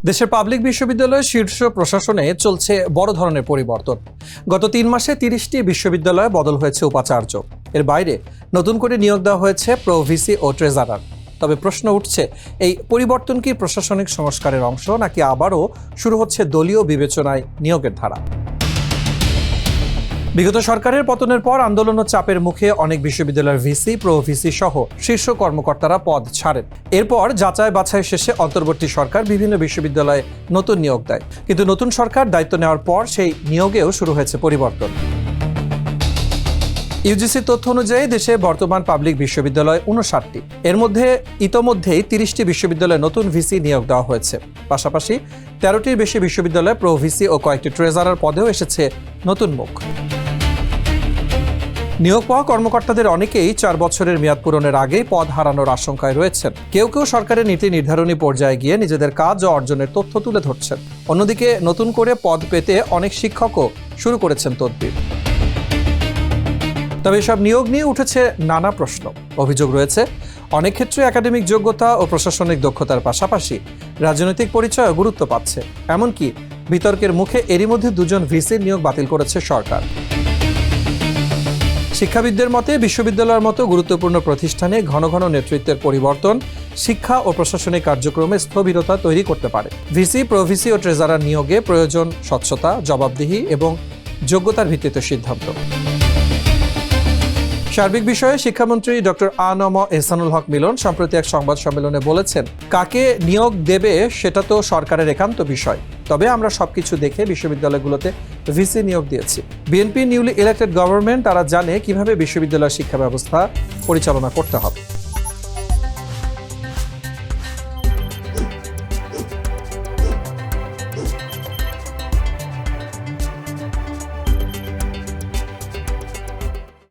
দেশের পাবলিক বিশ্ববিদ্যালয়ের শীর্ষ প্রশাসনে চলছে বড় ধরনের পরিবর্তন। গত ৩ মাসে ৩০টি বিশ্ববিদ্যালয়ে বদল হয়েছে উপাচার্য। এর বাইরে নতুন করে নিয়োগ দেওয়া হয়েছে প্রো ভিসি ও ট্রেজারার। তবে প্রশ্ন উঠছে, এই পরিবর্তন কি প্রশাসনিক সংস্কারের অংশ, নাকি আবারও শুরু হচ্ছে দলীয় বিবেচনায় নিয়োগের ধারা? বিগত সরকারের পতনের পর আন্দোলন ও চাপের মুখে অনেক বিশ্ববিদ্যালয়ের ভিসি, প্রো ভিসি সহ শীর্ষ কর্মকর্তারা পদ ছাড়েন। এরপর যাচাই বাছাই শেষে অন্তর্বর্তী সরকার বিভিন্ন বিশ্ববিদ্যালয়ে নতুন নিয়োগ দেয়। কিন্তু নতুন সরকার দায়িত্ব নেওয়ার পর সেই নিয়োগেও শুরু হয়েছে পরিবর্তন। ইউজিসি তথ্য অনুযায়ী দেশে বর্তমান পাবলিক বিশ্ববিদ্যালয় 59টি। এর মধ্যে ইতোমধ্যেই 30টি বিশ্ববিদ্যালয়ে নতুন ভিসি নিয়োগ দেওয়া হয়েছে। পাশাপাশি 13টির বেশি বিশ্ববিদ্যালয়ে প্রো ভিসি ও কয়েকটি ট্রেজারার পদেও এসেছে নতুন মুখ। নিয়োগ পাওয়া কর্মকর্তাদের অনেকেই 4 বছরের মেয়াদ পূরণের আগেই পদ হারানোর আশঙ্কায় রয়েছেন। কেউ কেউ সরকারের নীতি নির্ধারণী পর্যায়ে গিয়ে নিজেদের কাজ ও অর্জনের তথ্য তুলে ধরছেন। অন্যদিকে নতুন করে পদ পেতে অনেক শিক্ষকও শুরু করেছেন তদবির। তবে এসব নিয়োগ নিয়ে উঠেছে নানা প্রশ্ন। অভিযোগ রয়েছে, অনেক ক্ষেত্রে একাডেমিক যোগ্যতা ও প্রশাসনিক দক্ষতার পাশাপাশি রাজনৈতিক পরিচয় গুরুত্ব পাচ্ছে। এমনকি বিতর্কের মুখে এরই মধ্যে 2 জন ভিসির নিয়োগ বাতিল করেছে সরকার। শিক্ষাবিদদের মতে, বিশ্ববিদ্যালয়ের মতো গুরুত্বপূর্ণ প্রতিষ্ঠানে ঘন ঘন নেতৃত্বের পরিবর্তন শিক্ষা ও প্রশাসনিক কার্যক্রমে স্থবিরতা তৈরি করতে পারে। ভিসি, প্রো ভিসি ও ট্রেজারার নিয়োগে প্রয়োজন স্বচ্ছতা, জবাবদিহি এবং যোগ্যতার ভিত্তিতে সিদ্ধান্ত। সার্বিক বিষয়ে শিক্ষামন্ত্রী ডক্টর আ.ন.ম এহসানুল হক মিলন সম্প্রতি এক সংবাদ সম্মেলনে বলেছেন, কাকে নিয়োগ দেবে সেটা তো সরকারের একান্ত বিষয়। তবে আমরা সবকিছু দেখে বিশ্ববিদ্যালয়গুলোতে ভিসি নিয়োগ দিয়েছি। বিএনপি নিউলি ইলেক্টেড গভর্নমেন্ট, তারা জানে কিভাবে বিশ্ববিদ্যালয় শিক্ষা ব্যবস্থা পরিচালনা করতে হবে।